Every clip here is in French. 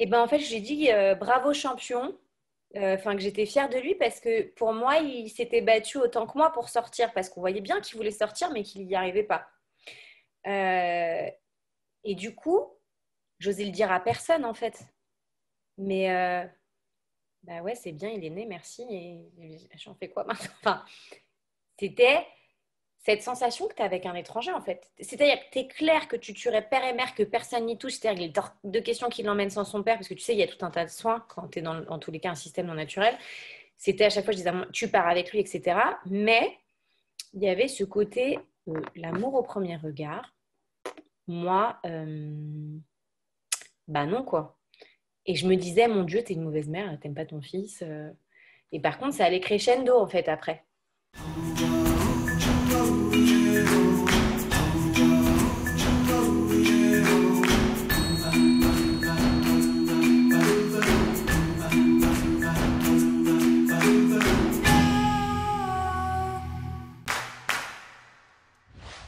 Et ben en fait, je lui ai dit bravo champion, enfin que j'étais fière de lui parce que pour moi, il s'était battu autant que moi pour sortir parce qu'on voyait bien qu'il voulait sortir mais qu'il n'y arrivait pas. Euh, et du coup, j'osais le dire à personne en fait. Mais bah ouais, c'est bien, il est né, merci. Et j'en fais quoi maintenant? Enfin, c'était cette sensation que tu as avec un étranger, en fait. C'est-à-dire que tu es clair que tu tuerais père et mère, que personne n'y touche. C'est-à-dire qu'il est hors de question qu'il l'emmène sans son père, parce que tu sais, il y a tout un tas de soins quand tu es dans tous les cas un système non naturel. C'était à chaque fois, je disais, tu pars avec lui, etc. Mais il y avait ce côté, l'amour au premier regard. Moi, bah non, quoi. Et je me disais, mon Dieu, t'es une mauvaise mère, t'aimes pas ton fils. Et par contre, ça allait crescendo, en fait, après.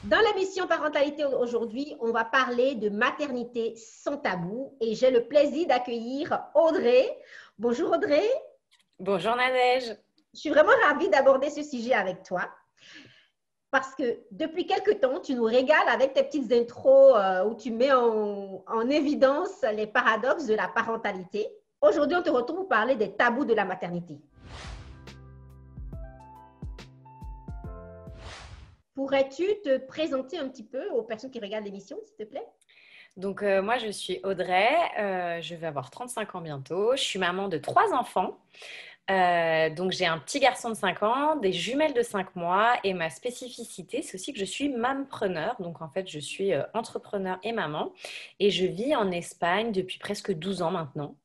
Dans l'émission Parentalité aujourd'hui, on va parler de maternité sans tabou et j'ai le plaisir d'accueillir Audrey. Bonjour Audrey. Bonjour Nadège. Je suis vraiment ravie d'aborder ce sujet avec toi parce que depuis quelque temps, tu nous régales avec tes petites intros où tu mets en évidence les paradoxes de la parentalité. Aujourd'hui, on te retrouve pour parler des tabous de la maternité. Pourrais-tu te présenter un petit peu aux personnes qui regardent l'émission, s'il te plaît? Donc, moi, je suis Audrey. Je vais avoir 35 ans bientôt. Je suis maman de 3 enfants. Donc, j'ai un petit garçon de 5 ans, des jumelles de 5 mois. Et ma spécificité, c'est aussi que je suis mampreneur. Donc, en fait, je suis entrepreneur et maman. Et je vis en Espagne depuis presque 12 ans maintenant.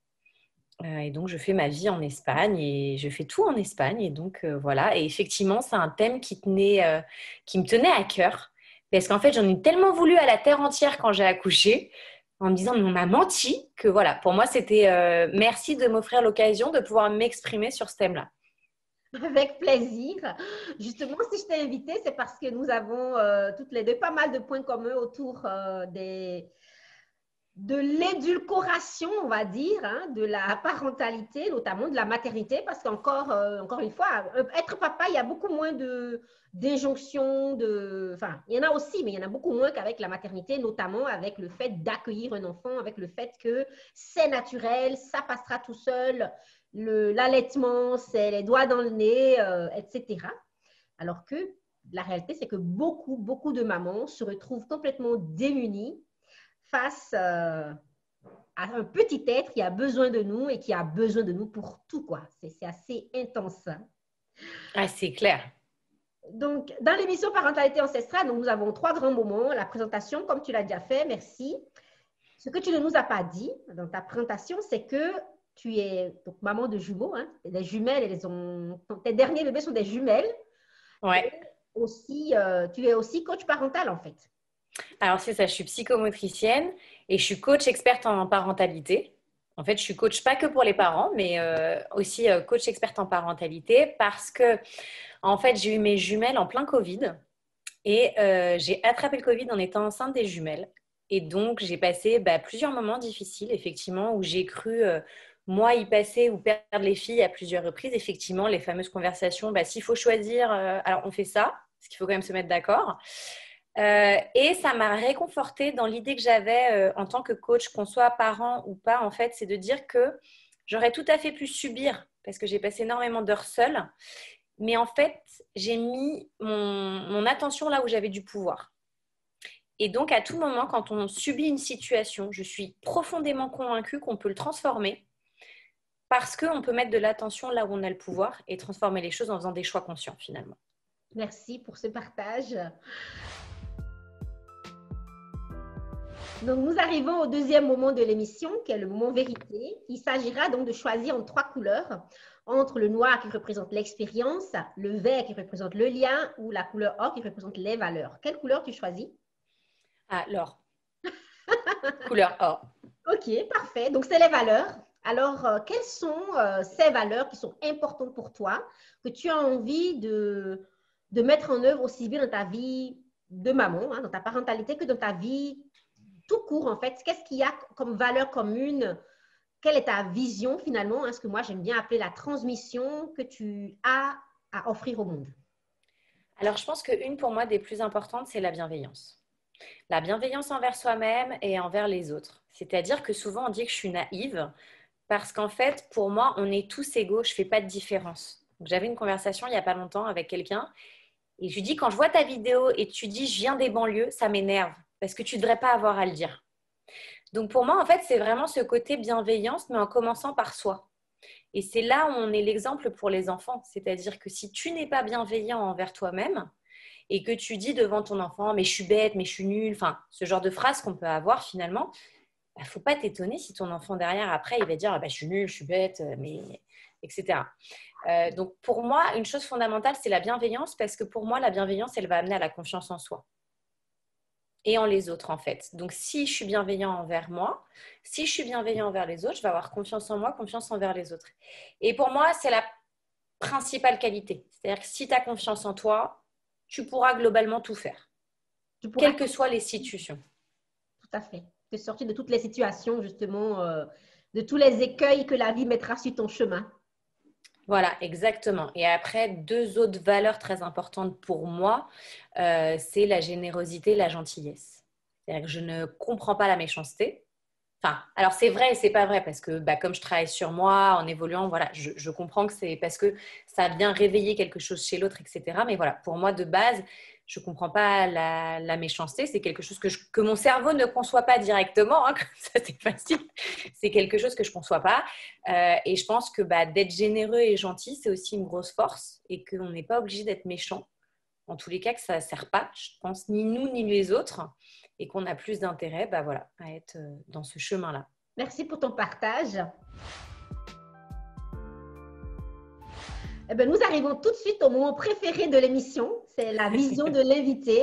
Et donc, je fais ma vie en Espagne et je fais tout en Espagne. Et donc, voilà. Et effectivement, c'est un thème qui me tenait à cœur. Parce qu'en fait, j'en ai tellement voulu à la terre entière quand j'ai accouché, en me disant, mais on m'a menti, que voilà, pour moi, c'était merci de m'offrir l'occasion de pouvoir m'exprimer sur ce thème-là. Avec plaisir. Justement, si je t'ai invitée, c'est parce que nous avons toutes les deux pas mal de points communs autour de l'édulcoration, on va dire, hein, de la parentalité, notamment de la maternité, parce encore une fois, être papa, il y a beaucoup moins d'injonctions, enfin, il y en a aussi, mais il y en a beaucoup moins qu'avec la maternité, notamment avec le fait d'accueillir un enfant, avec le fait que c'est naturel, ça passera tout seul, l'allaitement, c'est les doigts dans le nez, etc. Alors que la réalité, c'est que beaucoup de mamans se retrouvent complètement démunies face à un petit être qui a besoin de nous et qui a besoin de nous pour tout, quoi. C'est assez intense. Ah, c'est clair. Donc, dans l'émission Parentalité ancestrale, donc, nous avons 3 grands moments. La présentation, comme tu l'as déjà fait, merci. Ce que tu ne nous as pas dit dans ta présentation, c'est que tu es donc, maman de jumeaux, hein, des jumelles, tes derniers bébés sont des jumelles. Ouais. Et aussi, tu es aussi coach parental, en fait. Alors, c'est ça, je suis psychomotricienne et je suis coach experte en parentalité. En fait, je suis coach pas que pour les parents, mais aussi coach experte en parentalité parce que, en fait, j'ai eu mes jumelles en plein Covid et j'ai attrapé le Covid en étant enceinte des jumelles. Et donc, j'ai passé plusieurs moments difficiles, effectivement, où j'ai cru, moi, y passer ou perdre les filles à plusieurs reprises. Effectivement, les fameuses conversations, s'il faut choisir, alors on fait ça, parce qu'il faut quand même se mettre d'accord. Et ça m'a réconfortée dans l'idée que j'avais en tant que coach, qu'on soit parent ou pas, en fait, c'est de dire que j'aurais tout à fait pu subir parce que j'ai passé énormément d'heures seule. Mais en fait, j'ai mis mon attention là où j'avais du pouvoir. Et donc, à tout moment, quand on subit une situation, je suis profondément convaincue qu'on peut le transformer parce qu'on peut mettre de l'attention là où on a le pouvoir et transformer les choses en faisant des choix conscients finalement. Merci pour ce partage. Donc, nous arrivons au deuxième moment de l'émission, qui est le moment vérité. Il s'agira donc de choisir en 3 couleurs, entre le noir qui représente l'expérience, le vert qui représente le lien ou la couleur or qui représente les valeurs. Quelle couleur tu choisis? Ah, l'or. Couleur or. Ok, parfait. Donc, c'est les valeurs. Alors, quelles sont ces valeurs qui sont importantes pour toi, que tu as envie de mettre en œuvre aussi bien dans ta vie de maman, hein, dans ta parentalité, que dans ta vie tout court, en fait? Qu'est-ce qu'il y a comme valeur commune quelle est ta vision finalement, hein, ce que moi j'aime bien appeler la transmission que tu as à offrir au monde? Alors, je pense qu'une pour moi des plus importantes, c'est la bienveillance. La bienveillance envers soi-même et envers les autres. C'est-à-dire que souvent, on dit que je suis naïve parce qu'en fait, pour moi, on est tous égaux, je ne fais pas de différence. Donc, j'avais une conversation il n'y a pas longtemps avec quelqu'un et je lui dis, quand je vois ta vidéo et tu dis, je viens des banlieues, ça m'énerve parce que tu ne devrais pas avoir à le dire. Donc, pour moi, en fait, c'est vraiment ce côté bienveillance, mais en commençant par soi. Et c'est là où on est l'exemple pour les enfants. C'est-à-dire que si tu n'es pas bienveillant envers toi-même et que tu dis devant ton enfant, mais je suis bête, mais je suis nulle, enfin, ce genre de phrase qu'on peut avoir finalement, il ne faut pas t'étonner si ton enfant derrière, après, il va dire, ah bah, je suis nulle, je suis bête, mais etc. Donc, pour moi, une chose fondamentale, c'est la bienveillance parce que pour moi, la bienveillance, elle va amener à la confiance en soi et en les autres en fait. Donc si je suis bienveillant envers moi, si je suis bienveillant envers les autres, je vais avoir confiance en moi, confiance envers les autres. Et pour moi, c'est la principale qualité. C'est-à-dire que si tu as confiance en toi, tu pourras globalement tout faire, Tu pourras, quelles que soient les situations. tout à fait, te sortir de toutes les situations, justement, de tous les écueils que la vie mettra sur ton chemin. Voilà, exactement. Et après, deux autres valeurs très importantes pour moi, c'est la générosité et la gentillesse. C'est-à-dire que je ne comprends pas la méchanceté. Enfin, alors c'est vrai et c'est pas vrai parce que comme je travaille sur moi en évoluant, voilà, je comprends que c'est parce que ça vient réveiller quelque chose chez l'autre, etc. Mais voilà, pour moi de base, je comprends pas la méchanceté. C'est quelque chose que mon cerveau ne conçoit pas directement, hein, comme ça c'est facile. C'est quelque chose que je conçois pas. Et je pense que d'être généreux et gentil, c'est aussi une grosse force et qu'on n'est pas obligé d'être méchant. En tous les cas, que ça ne sert pas, je pense, ni nous ni les autres, et qu'on a plus d'intérêt voilà, à être dans ce chemin-là. Merci pour ton partage. Eh bien, nous arrivons tout de suite au moment préféré de l'émission, c'est la vision de l'invité.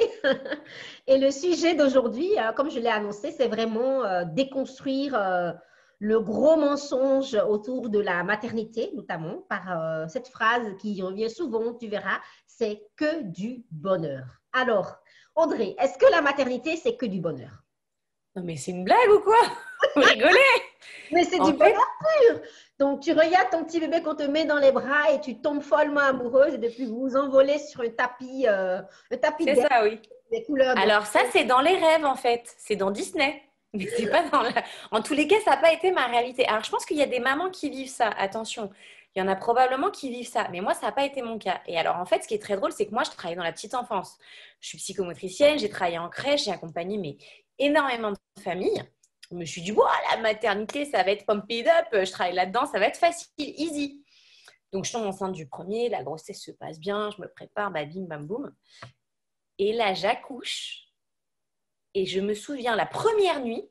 Et le sujet d'aujourd'hui, comme je l'ai annoncé, c'est vraiment déconstruire le gros mensonge autour de la maternité, notamment par cette phrase qui revient souvent, tu verras, c'est que du bonheur. Alors, Audrey, est-ce que la maternité, c'est que du bonheur? Non, mais c'est une blague ou quoi? Vous rigolez? Mais c'est du En fait, bonheur pur. Donc, tu regardes ton petit bébé qu'on te met dans les bras et tu tombes follement amoureuse et depuis vous vous envolez sur un tapis c'est d'air, ça, oui. des couleurs de... Alors ça, c'est dans les rêves, en fait. C'est dans Disney. Mais c'est pas dans la... En tous les cas, ça n'a pas été ma réalité. Alors, je pense qu'il y a des mamans qui vivent ça. Attention, il y en a probablement qui vivent ça. Mais moi, ça n'a pas été mon cas. Et alors, en fait, ce qui est très drôle, c'est que moi, je travaille dans la petite enfance. Je suis psychomotricienne, j'ai travaillé en crèche, j'ai accompagné énormément de familles. Je me suis dit, wow, la maternité, ça va être pump it up. Je travaille là-dedans, ça va être facile, easy. Donc, je tombe enceinte du premier, la grossesse se passe bien, je me prépare, bim, bam, boum. Et là, j'accouche. Et je me souviens, la première nuit,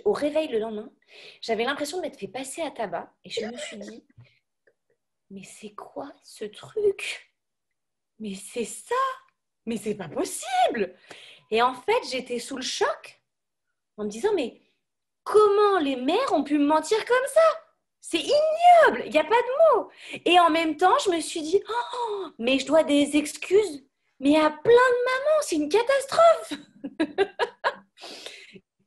au réveil le lendemain, j'avais l'impression de m'être fait passer à tabac. Et je me suis dit, mais c'est quoi ce truc? Mais c'est ça? Mais c'est pas possible! Et en fait, j'étais sous le choc en me disant, mais comment les mères ont pu me mentir comme ça? C'est ignoble, il n'y a pas de mots. Et en même temps, je me suis dit, oh, mais je dois des excuses, mais à plein de mamans, c'est une catastrophe.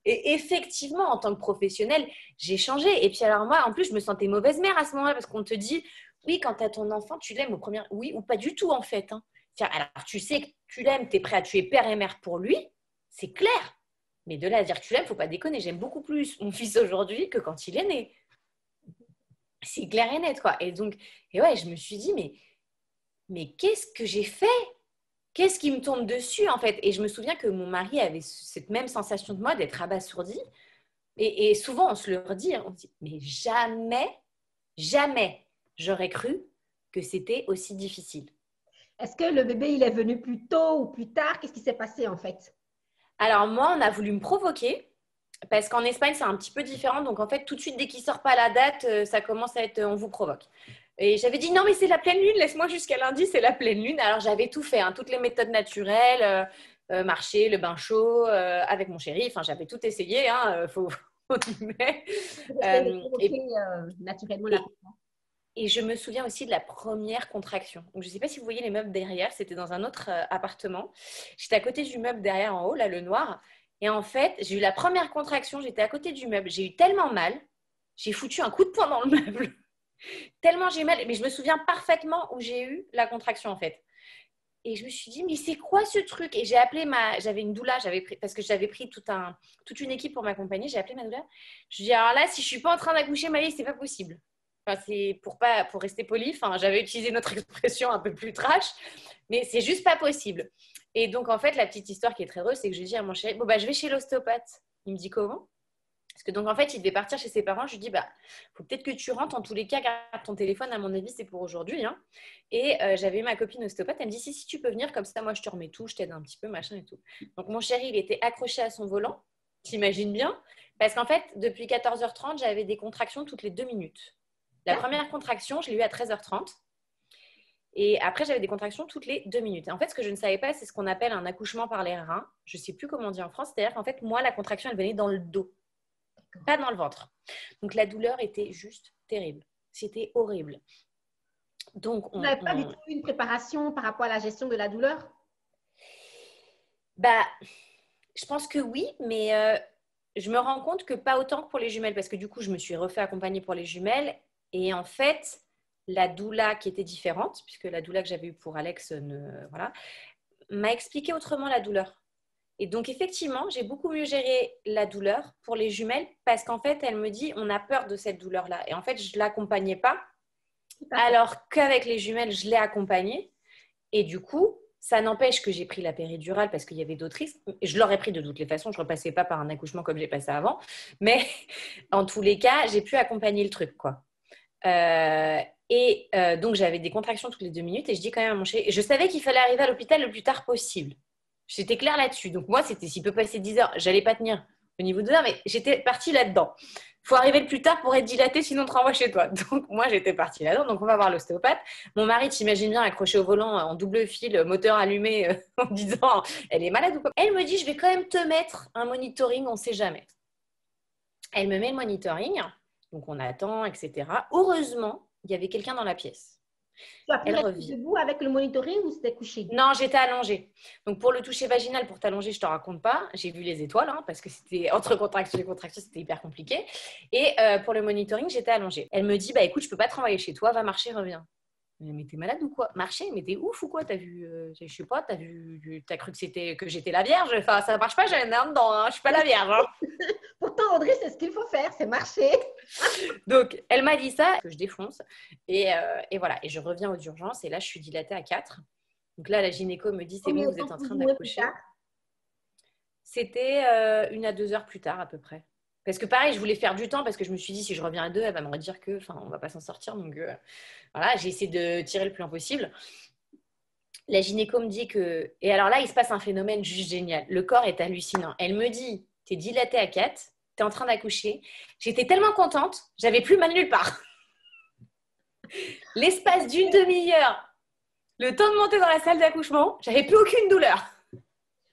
Et effectivement, en tant que professionnelle, j'ai changé. Et puis alors moi, en plus, je me sentais mauvaise mère à ce moment-là parce qu'on te dit, oui, quand tu as ton enfant, tu l'aimes au premier... Oui, ou pas du tout en fait. Hein. Tiens, alors tu sais que tu l'aimes, tu es prêt à tuer père et mère pour lui, c'est clair. Mais de là à dire que tu l'aimes, faut pas déconner. J'aime beaucoup plus mon fils aujourd'hui que quand il est né. C'est clair et net, quoi. Et donc, et ouais, je me suis dit, mais qu'est-ce que j'ai fait? Qu'est-ce qui me tombe dessus, en fait? Et je me souviens que mon mari avait cette même sensation de moi, d'être abasourdi. Et souvent, on se le redit, hein, on se dit, mais jamais, jamais j'aurais cru que c'était aussi difficile. Est-ce que le bébé, il est venu plus tôt ou plus tard? Qu'est-ce qui s'est passé en fait? Alors moi, on a voulu me provoquer, parce qu'en Espagne, c'est un petit peu différent. Donc en fait, tout de suite, dès qu'il ne sort pas la date, ça commence à être on vous provoque. Et j'avais dit non, mais c'est la pleine lune, laisse-moi jusqu'à lundi, c'est la pleine lune. Alors j'avais tout fait, hein, toutes les méthodes naturelles, marcher, le bain chaud, avec mon chéri, enfin j'avais tout essayé, hein, faut mais, Pour essayer de et, provoquer naturellement la... et, et je me souviens aussi de la première contraction. Donc je ne sais pas si vous voyez les meubles derrière, c'était dans un autre appartement. J'étais à côté du meuble derrière en haut, là le noir. Et en fait, j'ai eu la première contraction, j'étais à côté du meuble. J'ai eu tellement mal j'ai foutu un coup de poing dans le meuble. Tellement j'ai mal. Mais je me souviens parfaitement où j'ai eu la contraction, en fait. Et je me suis dit, mais c'est quoi ce truc? Et j'ai appelé j'avais une doula, parce que j'avais pris toute une équipe pour m'accompagner. J'ai appelé ma doula. Je lui ai dit, alors là, si je suis pas en train d'accoucher, Maëlys, c'est pas possible. Enfin, c'est pour rester poli. Enfin, j'avais utilisé notre expression un peu plus trash, mais c'est juste pas possible. Et donc, en fait, la petite histoire qui est très heureuse, c'est que je dis à mon chéri, bon, bah, je vais chez l'ostéopathe. Il me dit comment? Parce que donc, en fait, il devait partir chez ses parents. Je lui dis, bah, faut peut-être que tu rentres. En tous les cas, garde ton téléphone. À mon avis, c'est pour aujourd'hui. Hein. Et j'avais ma copine ostéopathe. Elle me dit, si tu peux venir, comme ça, moi, je te remets tout. Je t'aide un petit peu, machin et tout. Donc, mon chéri, il était accroché à son volant. T'imagines bien? Parce qu'en fait, depuis 14h30, j'avais des contractions toutes les 2 minutes. La première contraction, je l'ai eue à 13h30. Et après, j'avais des contractions toutes les 2 minutes. Et en fait, ce que je ne savais pas, c'est ce qu'on appelle un accouchement par les reins. Je ne sais plus comment on dit en France. C'est-à-dire qu'en fait, moi, la contraction, elle venait dans le dos. Pas dans le ventre. Donc, la douleur était juste terrible. C'était horrible. Donc, Vous n'avez pas du tout eu une préparation par rapport à la gestion de la douleur? Bah, je pense que oui, mais je me rends compte que pas autant que pour les jumelles, parce que du coup, je me suis refait accompagner pour les jumelles. Et en fait, la doula qui était différente, puisque la doula que j'avais eue pour Alex voilà, m'a expliqué autrement la douleur. Et donc, effectivement, j'ai beaucoup mieux géré la douleur pour les jumelles parce qu'en fait, elle me dit, on a peur de cette douleur-là. Et en fait, je ne l'accompagnais pas, alors qu'avec les jumelles, je l'ai accompagnée. Et du coup, ça n'empêche que j'ai pris la péridurale parce qu'il y avait d'autres risques. Je l'aurais pris de toutes les façons. Je ne repassais pas par un accouchement comme j'ai passé avant. Mais en tous les cas, j'ai pu accompagner le truc, quoi. Donc, j'avais des contractions toutes les 2 minutes et je dis quand même à mon chéri, je savais qu'il fallait arriver à l'hôpital le plus tard possible. J'étais claire là-dessus. Donc, moi, c'était s'il peut passer 10 heures, j'allais pas tenir au niveau de l'heure, mais j'étais partie là-dedans. Il faut arriver le plus tard pour être dilaté, sinon on te renvoie chez toi. Donc, moi, j'étais partie là-dedans. Donc, on va voir l'ostéopathe. Mon mari, t'imagines bien, accroché au volant en double fil, moteur allumé, en disant, elle est malade ou quoi? Elle me dit, je vais quand même te mettre un monitoring, on ne sait jamais. Elle me met le monitoring. Donc, on attend, etc. Heureusement, il y avait quelqu'un dans la pièce. Tu as pu rester debout avec le monitoring ou c'était couché? Non, j'étais allongée. Donc, pour le toucher vaginal, pour t'allonger, je ne te raconte pas. J'ai vu les étoiles hein, parce que c'était entre contractions et contractions, c'était hyper compliqué. Et pour le monitoring, j'étais allongée. Elle me dit, bah écoute, je ne peux pas te renvoyer chez toi, va marcher, reviens. Mais t'es malade ou quoi? Marcher? Mais t'es ouf ou quoi? T'as vu, je sais pas, t'as cru que j'étais la Vierge? Enfin, ça marche pas, j'ai un nain dedans, hein. Je suis pas la Vierge. Hein. Pourtant, Audrey, c'est ce qu'il faut faire, c'est marcher. Donc, elle m'a dit ça, que je défonce. Et voilà, et je reviens aux urgences et là, je suis dilatée à 4. Donc là, la gynéco me dit, c'est bon, vous êtes en train d'accoucher. C'était 1 à 2 heures plus tard à peu près. Parce que pareil, je voulais faire du temps parce que je me suis dit, si je reviens à 2, elle va me redire que, on va pas s'en sortir. Donc voilà, j'ai essayé de tirer le plus loin possible. La gynéco me dit que... Et alors là, il se passe un phénomène juste génial. Le corps est hallucinant. Elle me dit, t'es dilatée à 4, t'es en train d'accoucher. J'étais tellement contente, j'avais plus mal nulle part. L'espace d'une demi-heure, le temps de monter dans la salle d'accouchement, j'avais plus aucune douleur.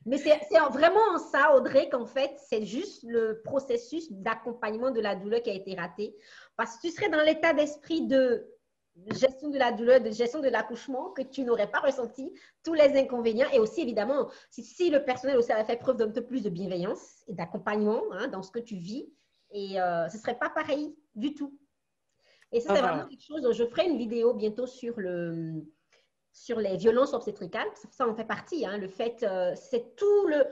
Mais c'est vraiment ça, Audrey, qu'en fait, c'est juste le processus d'accompagnement de la douleur qui a été raté. Parce que tu serais dans l'état d'esprit de gestion de la douleur, de gestion de l'accouchement, que tu n'aurais pas ressenti tous les inconvénients. Et aussi, évidemment, si le personnel aussi avait fait preuve d'un peu plus de bienveillance et d'accompagnement hein, dans ce que tu vis, et ce ne serait pas pareil du tout. Et ça, c'est vraiment quelque chose. Je ferai une vidéo bientôt sur les violences obstétricales. Ça en fait partie. Hein. Le fait, c'est tout le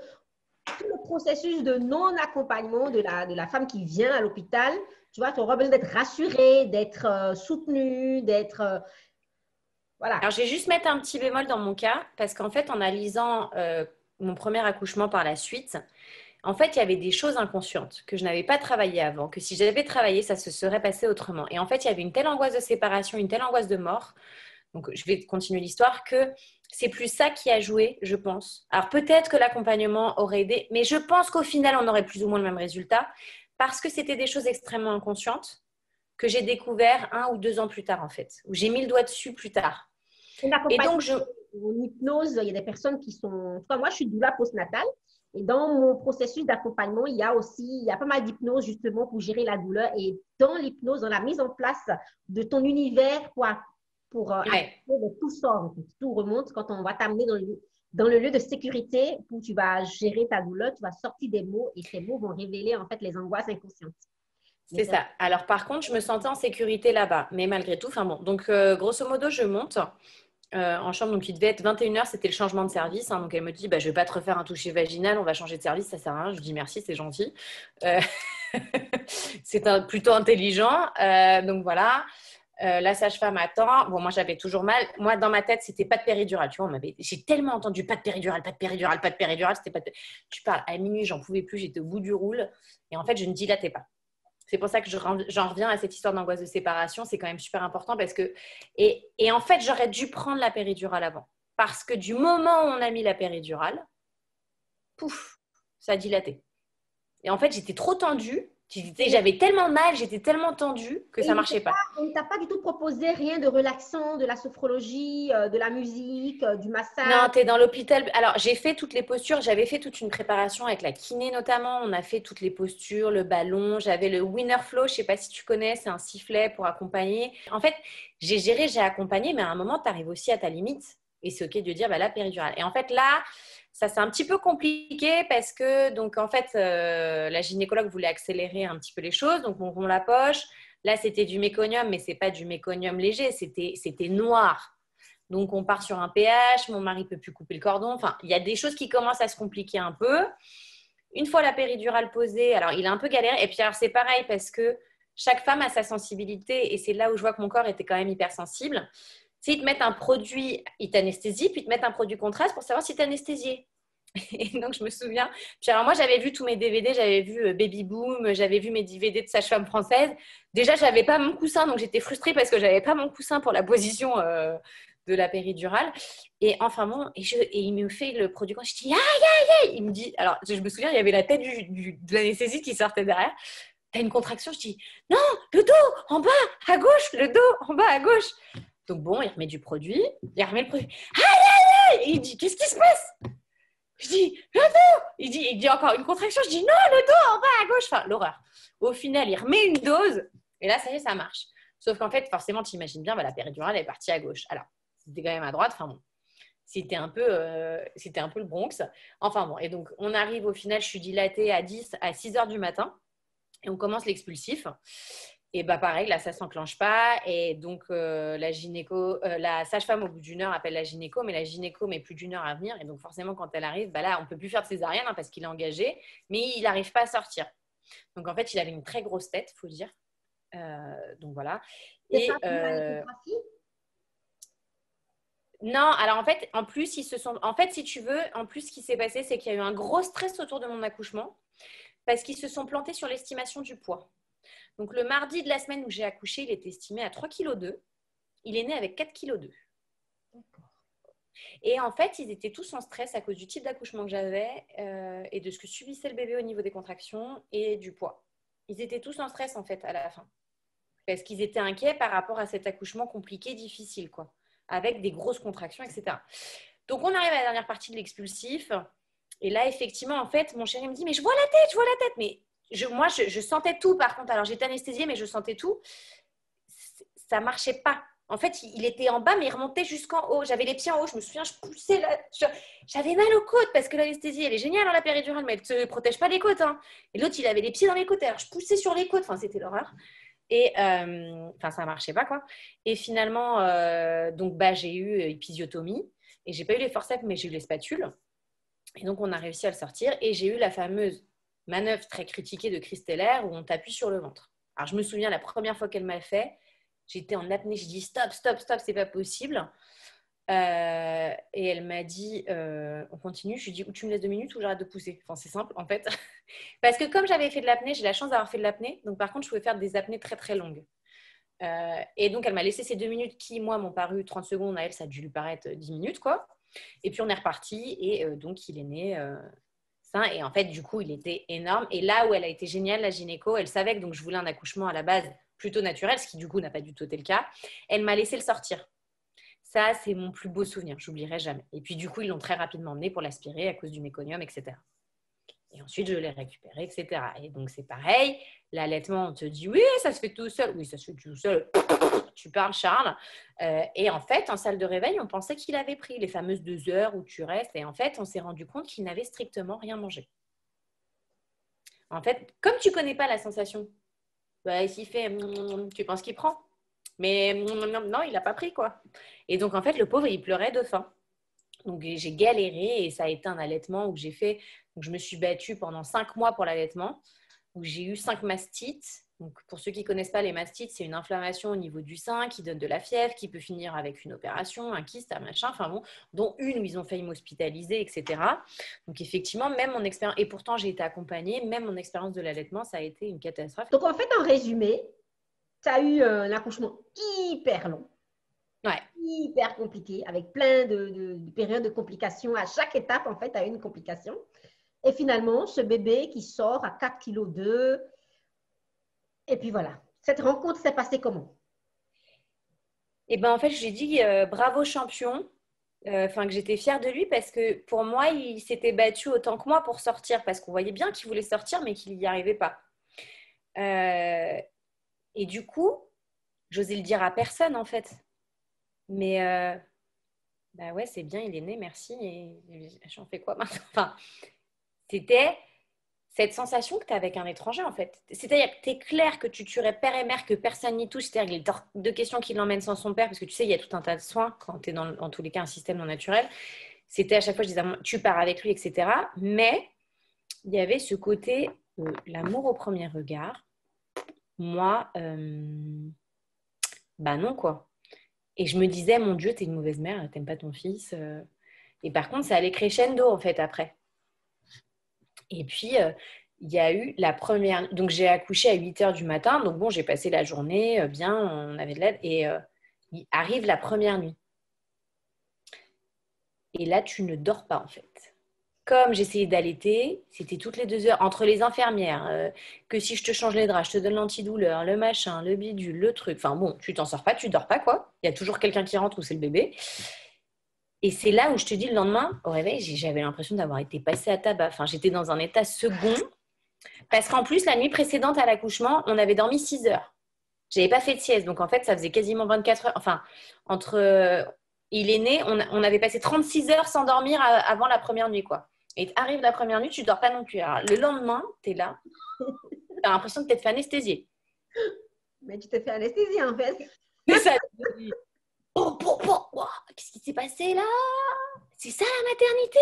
processus de non-accompagnement de la femme qui vient à l'hôpital. Tu vois, tu auras besoin d'être rassurée, d'être soutenue, d'être... voilà. Alors, je vais juste mettre un petit bémol dans mon cas, parce qu'en fait, en analysant mon premier accouchement par la suite, en fait, il y avait des choses inconscientes que je n'avais pas travaillées avant, que si j'avais travaillé, ça se serait passé autrement. Et en fait, il y avait une telle angoisse de séparation, une telle angoisse de mort, donc je vais continuer l'histoire, que c'est plus ça qui a joué, je pense. Alors peut-être que l'accompagnement aurait aidé, mais je pense qu'au final, on aurait plus ou moins le même résultat, parce que c'était des choses extrêmement inconscientes que j'ai découvert 1 ou 2 ans plus tard, en fait, où j'ai mis le doigt dessus plus tard. Et donc, en hypnose, il y a des personnes qui sont... En tout cas, moi, je suis doula postnatale. Et dans mon processus d'accompagnement, il y a pas mal d'hypnose justement pour gérer la douleur. Et dans l'hypnose, dans la mise en place de ton univers pour tout sort, tout remonte quand on va t'amener dans le lieu de sécurité où tu vas gérer ta douleur, tu vas sortir des mots et ces mots vont révéler en fait les angoisses inconscientes. C'est ça. Alors, par contre, je me sentais en sécurité là-bas. Mais malgré tout, enfin bon. Donc, grosso modo, je monte en chambre. Donc, il devait être 21h, c'était le changement de service. Hein. Donc, elle me dit, bah, je ne vais pas te refaire un toucher vaginal, on va changer de service, ça sert à rien. Je dis merci, c'est gentil. Euh, c'est plutôt intelligent. Donc, voilà. La sage-femme attend. Bon, moi, j'avais toujours mal. Moi, dans ma tête, c'était pas de péridurale. Tu vois, j'ai tellement entendu pas de péridurale, pas de péridurale, pas de péridurale. C'était pas de... Tu parles à minuit, j'en pouvais plus, j'étais au bout du roule. Et en fait, je ne dilatais pas. C'est pour ça que j'en reviens à cette histoire d'angoisse de séparation. C'est quand même super important parce que... Et en fait, j'aurais dû prendre la péridurale avant. Parce que du moment où on a mis la péridurale, pouf, ça a dilaté. Et en fait, j'étais trop tendue. J'avais tellement mal, j'étais tellement tendue que ça ne marchait pas. On ne t'a pas du tout proposé rien de relaxant, de la sophrologie, de la musique, du massage? Non, tu es dans l'hôpital. Alors, j'ai fait toutes les postures. J'avais fait toute une préparation avec la kiné notamment. On a fait toutes les postures, le ballon. J'avais le Winner Flow. Je ne sais pas si tu connais, c'est un sifflet pour accompagner. En fait, j'ai géré, j'ai accompagné, mais à un moment, tu arrives aussi à ta limite. Et c'est OK de dire, bah, la péridurale. Et en fait, là, ça c'est un petit peu compliqué parce que, donc, en fait, la gynécologue voulait accélérer un petit peu les choses. Donc, on rompt la poche. Là, c'était du méconium, mais ce n'est pas du méconium léger. C'était noir. Donc, on part sur un pH. Mon mari ne peut plus couper le cordon. Enfin, il y a des choses qui commencent à se compliquer un peu. Une fois la péridurale posée, alors, il a un peu galéré. Et puis, alors, c'est pareil parce que chaque femme a sa sensibilité. Et c'est là où je vois que mon corps était quand même hypersensible. C'est ils te mettent un produit, ils t'anesthésient, puis ils te mettent un produit contraste pour savoir si tu es anesthésié. Et donc, je me souviens. Puis alors, moi, j'avais vu tous mes DVD, j'avais vu Baby Boom, j'avais vu mes DVD de sage-femme française. Déjà, je n'avais pas mon coussin, donc j'étais frustrée parce que je n'avais pas mon coussin pour la position de la péridurale. Et enfin, bon, et il me fait le produit. Je dis, aïe, aïe, aïe. Il me dit, alors, je me souviens, il y avait la tête de l'anesthésiste qui sortait derrière. T'as une contraction? Je dis, non, le dos en bas à gauche, le dos en bas à gauche. Donc bon, il remet du produit, il remet le produit. Aïe, aïe, aïe. Et il dit, qu'est-ce qui se passe? Je dis, le dos. Il dit encore une contraction. Je dis, non, le dos en bas à gauche. Enfin, l'horreur. Au final, il remet une dose. Et là, ça y est, ça marche. Sauf qu'en fait, forcément, tu imagines bien, bah, la péridurale est partie à gauche. Alors, c'était quand même à droite. Enfin bon, c'était un peu le Bronx. Enfin bon, et donc, on arrive au final, je suis dilatée à 6 heures du matin. Et on commence l'expulsif. Et bah pareil, là, ça ne s'enclenche pas. Et donc, la sage-femme, au bout d'une heure, appelle la gynéco, mais la gynéco met plus d'une heure à venir. Et donc, forcément, quand elle arrive, bah là, on ne peut plus faire de césarienne hein, parce qu'il est engagé, mais il n'arrive pas à sortir. Donc, en fait, il avait une très grosse tête, il faut dire. Donc, voilà. C'est pas pour l'échographie? Non, alors en fait, en plus, en fait, si tu veux, en plus, ce qui s'est passé, c'est qu'il y a eu un gros stress autour de mon accouchement parce qu'ils se sont plantés sur l'estimation du poids. Donc, le mardi de la semaine où j'ai accouché, il était estimé à 3,2 kg. Il est né avec 4,2 kg. Et en fait, ils étaient tous en stress à cause du type d'accouchement que j'avais et de ce que subissait le bébé au niveau des contractions et du poids. Ils étaient tous en stress, en fait, à la fin. Parce qu'ils étaient inquiets par rapport à cet accouchement compliqué, difficile, quoi, avec des grosses contractions, etc. Donc, on arrive à la dernière partie de l'expulsif. Et là, effectivement, en fait, mon chéri me dit « Mais je vois la tête, je vois la tête !» Mais moi, je sentais tout, par contre. Alors, j'étais anesthésiée, mais je sentais tout. Ça ne marchait pas. En fait, il était en bas, mais il remontait jusqu'en haut. J'avais les pieds en haut. Je me souviens, je poussais là. J'avais mal aux côtes parce que l'anesthésie, elle est géniale, hein, la péridurale, mais elle ne te protège pas les côtes. Hein. Et l'autre, il avait les pieds dans les côtes. Alors, je poussais sur les côtes. Enfin, c'était l'horreur. Et ça ne marchait pas, quoi. Et finalement, donc, j'ai eu épisiotomie. Et je n'ai pas eu les forceps, mais j'ai eu les spatules. Et donc, on a réussi à le sortir. Et j'ai eu la fameuse manœuvre très critiquée de Christeller où on t'appuie sur le ventre. Alors, je me souviens, la première fois qu'elle m'a fait, j'étais en apnée. Je dis stop, stop, stop, c'est pas possible. Et elle m'a dit on continue. Je lui ai dit ou tu me laisses 2 minutes ou j'arrête de pousser. Enfin, c'est simple, en fait. Parce que comme j'avais fait de l'apnée, j'ai la chance d'avoir fait de l'apnée. Donc, par contre, je pouvais faire des apnées très, très longues. Et donc, elle m'a laissé ces 2 minutes qui, moi, m'ont paru 30 secondes. À elle, ça a dû lui paraître 10 minutes, quoi. Et puis, on est reparti. Et donc, il est né sain. Et en fait, du coup, il était énorme. Et là où elle a été géniale, la gynéco, elle savait que donc, je voulais un accouchement à la base plutôt naturel, ce qui, du coup, n'a pas du tout été le cas. Elle m'a laissé le sortir. Ça, c'est mon plus beau souvenir. Je n'oublierai jamais. Et puis, du coup, ils l'ont très rapidement emmené pour l'aspirer à cause du méconium, etc. Et ensuite, je l'ai récupéré, etc. Et donc, c'est pareil. L'allaitement, on te dit, oui, ça se fait tout seul. Oui, ça se fait tout seul. Tu parles, Charles. Et en fait, en salle de réveil, on pensait qu'il avait pris les fameuses 2 heures où tu restes. Et en fait, on s'est rendu compte qu'il n'avait strictement rien mangé. En fait, comme tu ne connais pas la sensation Bah, s'il fait, tu penses qu'il prend? Mais non, il n'a pas pris, quoi. Et donc, en fait, le pauvre, il pleurait de faim. Donc, j'ai galéré et ça a été un allaitement où j'ai fait. Donc, je me suis battue pendant 5 mois pour l'allaitement, où j'ai eu 5 mastites. Donc, pour ceux qui ne connaissent pas les mastites, c'est une inflammation au niveau du sein qui donne de la fièvre, qui peut finir avec une opération, un kyste, un machin, enfin bon, dont une où ils ont failli m'hospitaliser, etc. Donc, effectivement, même mon expérience, et pourtant j'ai été accompagnée, même mon expérience de l'allaitement, ça a été une catastrophe. Donc, en fait, en résumé, tu as eu un accouchement hyper long, Ouais. hyper compliqué, avec plein de périodes de complications. À chaque étape, en fait, tu as eu une complication. Et finalement, ce bébé qui sort à 4,2 kg. Et puis voilà. Cette rencontre s'est passée comment? Et ben en fait, j'ai dit bravo champion. Enfin, que j'étais fière de lui parce que pour moi, il s'était battu autant que moi pour sortir parce qu'on voyait bien qu'il voulait sortir mais qu'il n'y arrivait pas. Euh, et du coup, j'osais le dire à personne en fait. Mais bah ouais, c'est bien, il est né, merci. Et j'en fais quoi maintenant? Enfin, c'était cette sensation que tu as avec un étranger en fait. C'est-à-dire que tu es clair que tu tuerais père et mère, que personne n'y touche. C'est-à-dire qu'il est hors de question qu'il l'emmène sans son père parce que tu sais, il y a tout un tas de soins quand tu es dans, en tous les cas, un système non naturel. C'était à chaque fois, je disais, tu pars avec lui, etc. Mais il y avait ce côté, l'amour au premier regard. Moi, bah non, quoi. Et je me disais, mon Dieu, t'es une mauvaise mère, t'aimes pas ton fils. Et par contre, ça allait crescendo, en fait, après. Et puis, il y a eu la première... Donc, j'ai accouché à 8 heures du matin. Donc, bon, j'ai passé la journée, bien, on avait de l'aide. Et il arrive la première nuit. Et là, tu ne dors pas, en fait. Comme j'essayais d'allaiter, c'était toutes les 2 heures entre les infirmières, que si je te change les draps, je te donne l'antidouleur, le machin, le bidule, le truc. Enfin bon, tu t'en sors pas, tu dors pas quoi. Il y a toujours quelqu'un qui rentre ou c'est le bébé. Et c'est là où je te dis le lendemain, au réveil, j'avais l'impression d'avoir été passée à tabac. Enfin, j'étais dans un état second. Parce qu'en plus, la nuit précédente à l'accouchement, on avait dormi 6 heures. J'avais pas fait de sieste. Donc en fait, ça faisait quasiment 24 heures. Enfin, entre. Il est né, on avait passé 36 heures sans dormir avant la première nuit, quoi. Et arrive la première nuit, tu dors pas non plus. Alors, le lendemain, tu es là, tu as l'impression de t'être fait anesthésier. Mais tu t'es fait anesthésier, en fait. C'est ça. Wow, qu'est-ce qui s'est passé là? C'est ça la maternité?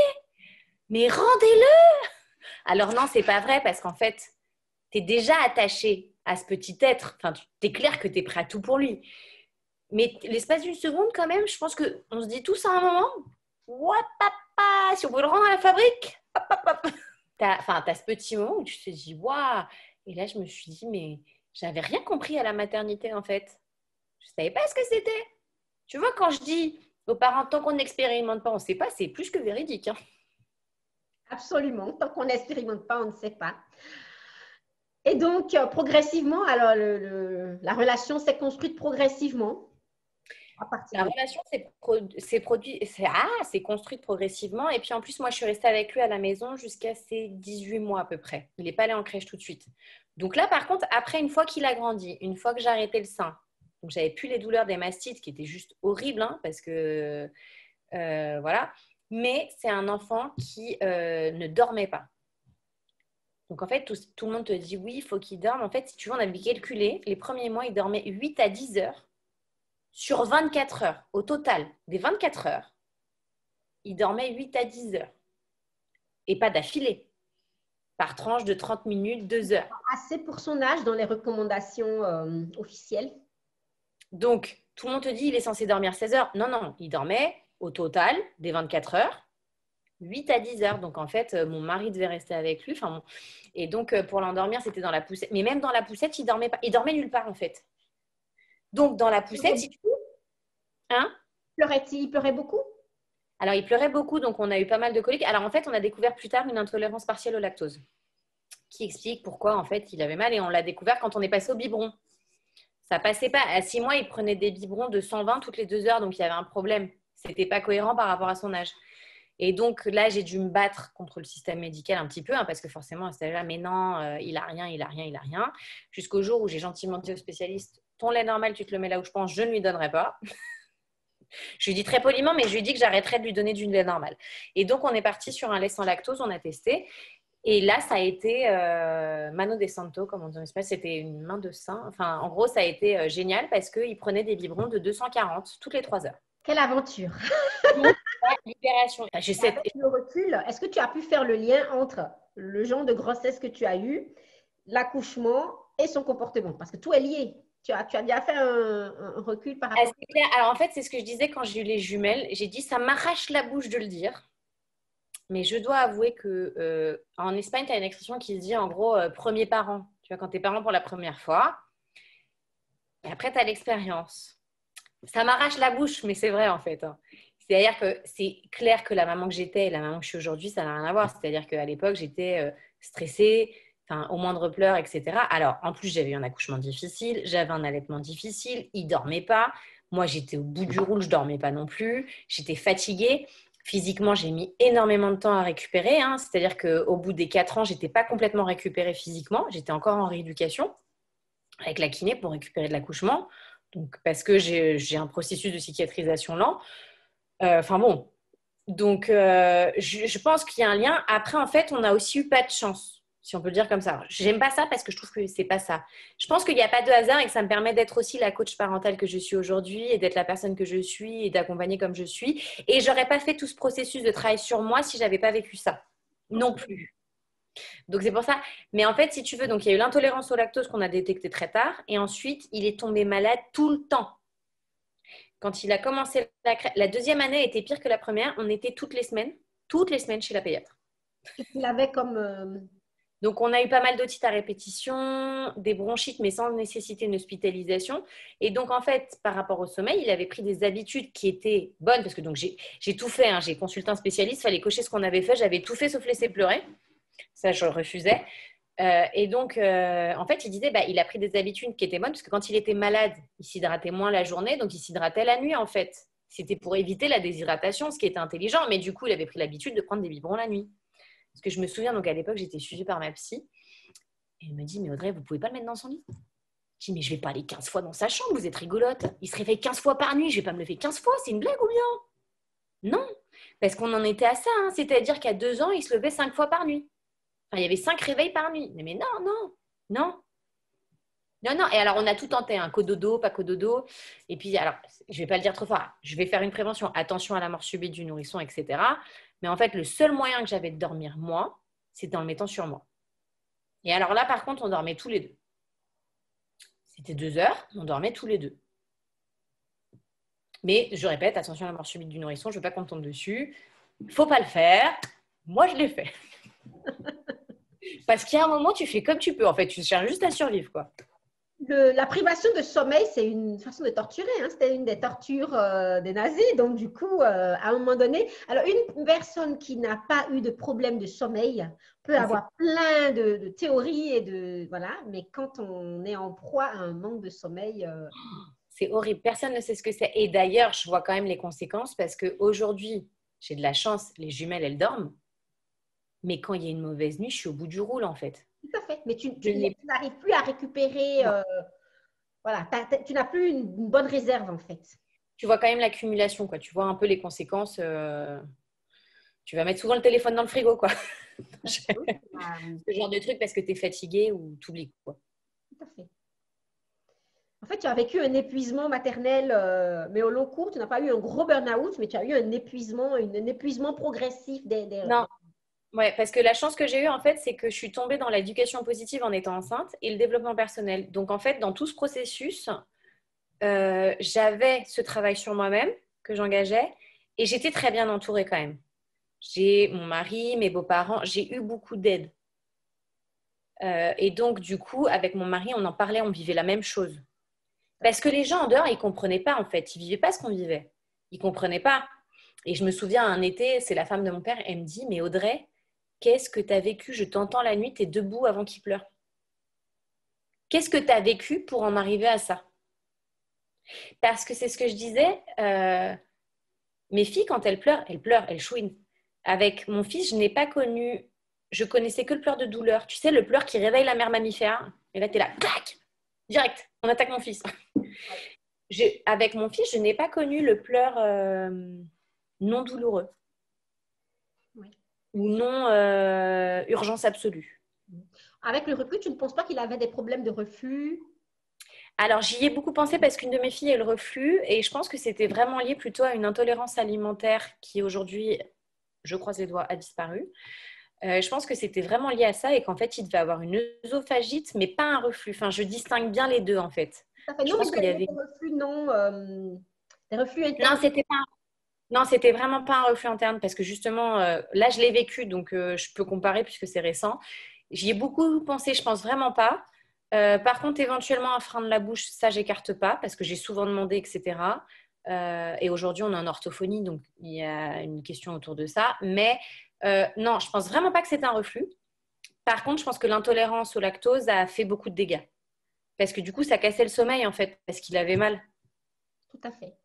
Mais rendez-le! Alors non, c'est pas vrai parce qu'en fait, tu es déjà attaché à ce petit être. Enfin, tu es clair que tu es prêt à tout pour lui. Mais l'espace d'une seconde, quand même, je pense qu'on se dit tous à un moment, what papa, si on veut le rendre à la fabrique, hop, hop, hop. T'as ce petit moment où tu te dis, waouh. Et là, je me suis dit, mais j'avais rien compris à la maternité, en fait. Je savais pas ce que c'était. Tu vois, quand je dis aux parents, tant qu'on n'expérimente pas, on ne sait pas, c'est plus que véridique. Hein. Absolument. Tant qu'on n'expérimente pas, on ne sait pas. Et donc, progressivement, alors la relation s'est construite progressivement à partir La de... relation s'est construite progressivement. Et puis en plus, moi, je suis restée avec lui à la maison jusqu'à ses 18 mois à peu près. Il n'est pas allé en crèche tout de suite. Donc là, par contre, après, une fois qu'il a grandi, une fois que j'ai arrêté le sein, donc j'avais plus les douleurs des mastites qui étaient juste horribles, hein, parce que voilà. Mais c'est un enfant qui ne dormait pas. Donc en fait, tout le monde te dit oui, il faut qu'il dorme. En fait, si tu veux, on avait calculé, les premiers mois, il dormait 8 à 10 heures sur 24 heures. Au total, des 24 heures, il dormait 8 à 10 heures. Et pas d'affilée, par tranche de 30 minutes, 2 heures. Assez pour son âge dans les recommandations officielles. Donc, tout le monde te dit il est censé dormir 16 heures. Non, non, il dormait au total des 24 heures, 8 à 10 heures. Donc, en fait, mon mari devait rester avec lui. Enfin, bon. Et donc, pour l'endormir, c'était dans la poussette. Mais même dans la poussette, il dormait pas. Il dormait nulle part, en fait. Donc, dans la poussette, si tu... Hein? Pleurait-il? Il pleurait beaucoup? Alors, il pleurait beaucoup, donc on a eu pas mal de coliques. Alors, en fait, on a découvert plus tard une intolérance partielle au lactose, qui explique pourquoi, en fait, il avait mal. Et on l'a découvert quand on est passé au biberon. Ça passait pas. À 6 mois, il prenait des biberons de 120 toutes les 2 heures, donc il y avait un problème. C'était pas cohérent par rapport à son âge. Et donc là, j'ai dû me battre contre le système médical un petit peu, hein, parce que forcément, à cet âge-là, mais non, il a rien, il a rien, il a rien. Jusqu'au jour où j'ai gentiment dit au spécialiste, ton lait normal, tu te le mets là où je pense, je ne lui donnerai pas. Je lui dis très poliment, mais je lui dis que j'arrêterai de lui donner du lait normal. Et donc, on est parti sur un lait sans lactose, on a testé. Et là, ça a été mano de santo, comme on dit en espagnol, c'était une main de saint. Enfin, en gros, ça a été génial parce qu'il prenait des biberons de 240 toutes les 3 heures. Quelle aventure! Donc, la libération. Enfin, j'ai cette... Avec le recul, est-ce que tu as pu faire le lien entre le genre de grossesse que tu as eu, l'accouchement et son comportement? Parce que tout est lié. Tu as bien fait un recul par rapport C'est clair. Alors, en fait, c'est ce que je disais quand j'ai eu les jumelles. J'ai dit, ça m'arrache la bouche de le dire. Mais je dois avouer que en Espagne, tu as une expression qui se dit en gros premier parent. Tu vois, quand tu es parent pour la première fois, et après, tu as l'expérience. Ça m'arrache la bouche, mais c'est vrai en fait, hein. C'est-à-dire que c'est clair que la maman que j'étais et la maman que je suis aujourd'hui, ça n'a rien à voir. C'est-à-dire qu'à l'époque, j'étais stressée, enfin, au moindre pleur, etc. Alors, en plus, j'avais eu un accouchement difficile, j'avais un allaitement difficile, il ne dormait pas. Moi, j'étais au bout du rouleau, je ne dormais pas non plus. J'étais fatiguée. Physiquement, j'ai mis énormément de temps à récupérer, hein. C'est-à-dire qu'au bout des 4 ans, je n'étais pas complètement récupérée physiquement. J'étais encore en rééducation avec la kiné pour récupérer de l'accouchement. Donc, parce que j'ai un processus de cicatrisation lent. Enfin bon, donc je pense qu'il y a un lien. Après, en fait, on a aussi eu pas de chance, si on peut le dire comme ça. J'aime pas ça parce que je trouve que c'est pas ça. Je pense qu'il n'y a pas de hasard et que ça me permet d'être aussi la coach parentale que je suis aujourd'hui et d'être la personne que je suis et d'accompagner comme je suis. Et j'aurais pas fait tout ce processus de travail sur moi si j'avais pas vécu ça non plus. Donc c'est pour ça. Mais en fait, si tu veux, donc il y a eu l'intolérance au lactose qu'on a détecté très tard et ensuite il est tombé malade tout le temps. Quand il a commencé la deuxième année était pire que la première. On était toutes les semaines chez la pédiatre. Qu'est-ce qu'il avait comme… Donc, on a eu pas mal d'otites à répétition, des bronchites, mais sans nécessiter une hospitalisation. Et donc, en fait, par rapport au sommeil, il avait pris des habitudes qui étaient bonnes, parce que donc j'ai tout fait, hein. J'ai consulté un spécialiste, il fallait cocher ce qu'on avait fait. J'avais tout fait sauf laisser pleurer. Ça, je refusais. Et donc, en fait, il disait, bah, il a pris des habitudes qui étaient bonnes, parce que quand il était malade, il s'hydratait moins la journée, donc il s'hydratait la nuit, en fait. C'était pour éviter la déshydratation, ce qui était intelligent, mais du coup, il avait pris l'habitude de prendre des biberons la nuit. Parce que je me souviens, donc à l'époque, j'étais suivie par ma psy, et elle me dit, mais Audrey, vous pouvez pas le mettre dans son lit? Je dis, mais je vais pas aller 15 fois dans sa chambre, vous êtes rigolote. Il se réveille 15 fois par nuit, je vais pas me lever 15 fois, c'est une blague ou bien? Non, parce qu'on en était à ça, hein. C'est-à-dire qu'à 2 ans, il se levait 5 fois par nuit. Enfin, il y avait 5 réveils par nuit. Mais non, non, non. Non, non. Et alors, on a tout tenté, hein. Cododo, pas cododo. Et puis, alors, je ne vais pas le dire trop fort. Je vais faire une prévention. Attention à la mort subite du nourrisson, etc. Mais en fait, le seul moyen que j'avais de dormir, moi, c'était en le mettant sur moi. Et alors là, par contre, on dormait tous les deux. C'était 2 heures, on dormait tous les deux. Mais je répète, attention à la mort subite du nourrisson, je ne veux pas qu'on tombe dessus. Il ne faut pas le faire. Moi, je l'ai fait. Parce qu'il y a un moment, tu fais comme tu peux. En fait, tu cherches juste à survivre, quoi. La privation de sommeil, c'est une façon de torturer, hein. C'était une des tortures des nazis. Donc, du coup, à un moment donné, alors une personne qui n'a pas eu de problème de sommeil peut avoir plein de théories et de… Voilà, mais quand on est en proie à un manque de sommeil… C'est horrible. Personne ne sait ce que c'est. Et d'ailleurs, je vois quand même les conséquences parce qu'aujourd'hui, j'ai de la chance, les jumelles, elles dorment. Mais quand il y a une mauvaise nuit, je suis au bout du roule, en fait. Tout à fait. Mais tu Je n'ai n'arrives plus à récupérer… voilà, tu n'as plus une bonne réserve, en fait. Tu vois quand même l'accumulation, quoi. Tu vois un peu les conséquences. Tu vas mettre souvent le téléphone dans le frigo, quoi. Ce genre de truc parce que tu es fatigué ou tu oublies, quoi. Tout à fait. En fait, tu as vécu un épuisement maternel, mais au long cours, tu n'as pas eu un gros burn-out, mais tu as eu un épuisement progressif Non, ouais, parce que la chance que j'ai eue, en fait, c'est que je suis tombée dans l'éducation positive en étant enceinte et le développement personnel. Donc, en fait, dans tout ce processus, j'avais ce travail sur moi-même que j'engageais et j'étais très bien entourée quand même. J'ai mon mari, mes beaux-parents, j'ai eu beaucoup d'aide. Et donc, du coup, avec mon mari, on en parlait, on vivait la même chose. Parce que les gens en dehors, ils ne comprenaient pas, en fait. Ils ne vivaient pas ce qu'on vivait. Ils ne comprenaient pas. Et je me souviens, un été, c'est la femme de mon père, elle me dit, mais Audrey, qu'est-ce que tu as vécu? Je t'entends la nuit, tu es debout avant qu'il pleure. Qu'est-ce que tu as vécu pour en arriver à ça? Parce que c'est ce que je disais, mes filles, quand elles pleurent, elles chouinent. Avec mon fils, je connaissais que le pleur de douleur. Tu sais, le pleur qui réveille la mère mammifère. Et là, tu es là, clac, direct, on attaque mon fils. Avec mon fils, je n'ai pas connu le pleur non douloureux. Oui. ou non urgence absolue. Avec le reflux, tu ne penses pas qu'il avait des problèmes de reflux? Alors, j'y ai beaucoup pensé parce qu'une de mes filles a le reflux et je pense que c'était vraiment lié plutôt à une intolérance alimentaire qui aujourd'hui, je croise les doigts, a disparu. Je pense que c'était vraiment lié à ça et qu'en fait, il devait avoir une œsophagite, mais pas un reflux. Enfin, je distingue bien les deux en fait. Ça fait Je non, mais pense qu'il y avait... des reflux non, des reflux Non, internes. c'était pas... Non, c'était vraiment pas un reflux interne parce que justement, là, je l'ai vécu, donc je peux comparer puisque c'est récent. J'y ai beaucoup pensé, je pense vraiment pas. Par contre, éventuellement, un frein de la bouche, ça, j'écarte pas parce que j'ai souvent demandé, etc. Et aujourd'hui, on est en orthophonie, donc il y a une question autour de ça. Mais non, je pense vraiment pas que c'est un reflux. Par contre, je pense que l'intolérance au lactose a fait beaucoup de dégâts parce que du coup, ça cassait le sommeil en fait parce qu'il avait mal. Tout à fait.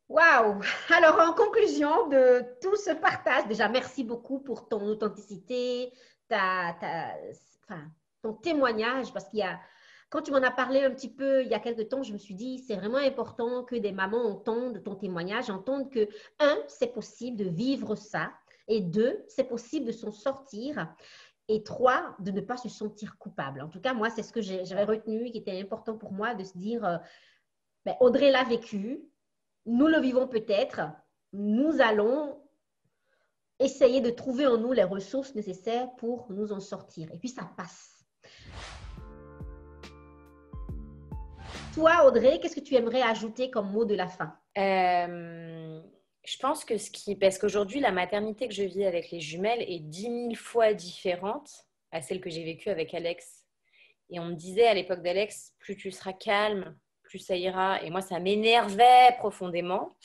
Waouh! Alors, en conclusion de tout ce partage, déjà, merci beaucoup pour ton authenticité, enfin, ton témoignage, parce qu'il y a, quand tu m'en as parlé un petit peu il y a quelques temps, je me suis dit, c'est vraiment important que des mamans entendent ton témoignage, entendent que, un, c'est possible de vivre ça, et deux, c'est possible de s'en sortir, et trois, de ne pas se sentir coupable. En tout cas, moi, c'est ce que j'avais retenu, qui était important pour moi, de se dire, ben, Audrey l'a vécu, nous le vivons peut-être, nous allons essayer de trouver en nous les ressources nécessaires pour nous en sortir. Et puis ça passe. Toi, Audrey, qu'est-ce que tu aimerais ajouter comme mot de la fin? Je pense que parce qu'aujourd'hui, la maternité que je vis avec les jumelles est 10 000 fois différente à celle que j'ai vécue avec Alex. Et on me disait à l'époque d'Alex, plus tu seras calme, plus ça ira. Et moi, ça m'énervait profondément.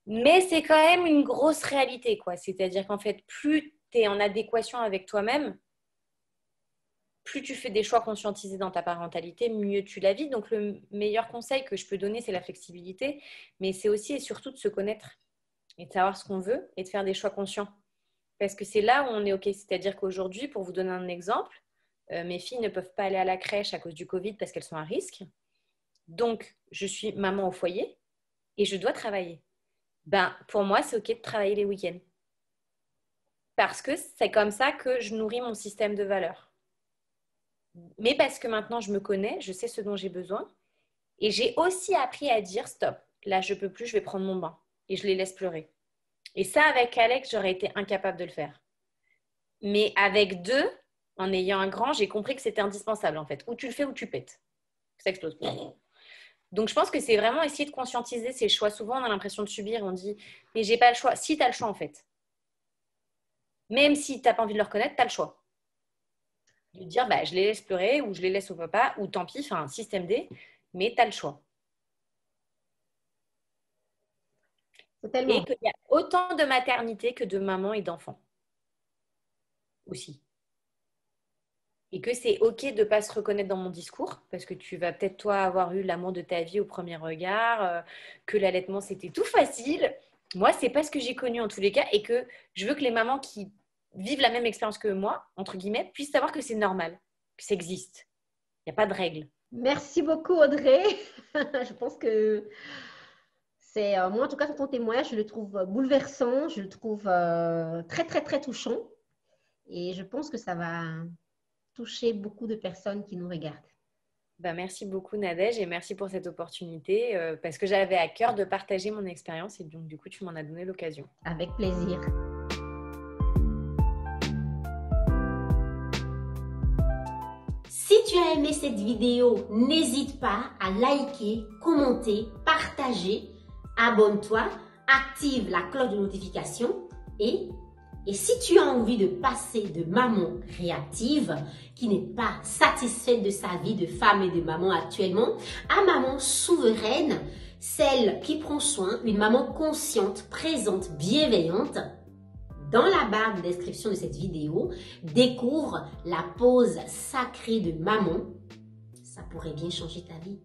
Mais c'est quand même une grosse réalité, quoi. C'est-à-dire qu'en fait, plus tu es en adéquation avec toi-même, plus tu fais des choix conscientisés dans ta parentalité, mieux tu la vis. Donc, le meilleur conseil que je peux donner, c'est la flexibilité. Mais c'est aussi et surtout de se connaître et de savoir ce qu'on veut et de faire des choix conscients. Parce que c'est là où on est OK. C'est-à-dire qu'aujourd'hui, pour vous donner un exemple, mes filles ne peuvent pas aller à la crèche à cause du Covid parce qu'elles sont à risque. Donc, je suis maman au foyer et je dois travailler. Ben, pour moi, c'est OK de travailler les week-ends. Parce que c'est comme ça que je nourris mon système de valeurs. Mais parce que maintenant, je me connais, je sais ce dont j'ai besoin. Et j'ai aussi appris à dire stop. Là, je peux plus, je vais prendre mon bain. Et je les laisse pleurer. Et ça, avec Alex, j'aurais été incapable de le faire. Mais avec deux, en ayant un grand, j'ai compris que c'était indispensable en fait. Ou tu le fais ou tu pètes. Ça explose. Donc je pense que c'est vraiment essayer de conscientiser ces choix. Souvent, on a l'impression de subir. On dit, mais j'ai pas le choix. Si, tu as le choix en fait. Même si tu n'as pas envie de le reconnaître, tu as le choix. De dire, bah, je les laisse pleurer ou je les laisse au papa ou tant pis, enfin, système D, mais tu as le choix. C'est Et tellement... qu'il y a autant de maternité que de maman et d'enfants aussi. Et que c'est OK de ne pas se reconnaître dans mon discours, parce que tu vas peut-être, toi, avoir eu l'amour de ta vie au premier regard, que l'allaitement, c'était tout facile. Moi, c'est pas ce que j'ai connu en tous les cas, et que je veux que les mamans qui vivent la même expérience que moi, entre guillemets, puissent savoir que c'est normal, que ça existe. Il n'y a pas de règle. Merci beaucoup, Audrey. Je pense que c'est... moi, en tout cas, ton témoignage, je le trouve bouleversant, je le trouve très, très, très touchant. Et je pense que ça va toucher beaucoup de personnes qui nous regardent. Bah, merci beaucoup, Nadège, et merci pour cette opportunité, parce que j'avais à cœur de partager mon expérience, et donc, du coup, tu m'en as donné l'occasion. Avec plaisir. Si tu as aimé cette vidéo, n'hésite pas à liker, commenter, partager, abonne-toi, active la cloche de notification et si tu as envie de passer de maman réactive, qui n'est pas satisfaite de sa vie de femme et de maman actuellement, à maman souveraine, celle qui prend soin, une maman consciente, présente, bienveillante, dans la barre de description de cette vidéo, découvre la pause sacrée de maman. Ça pourrait bien changer ta vie.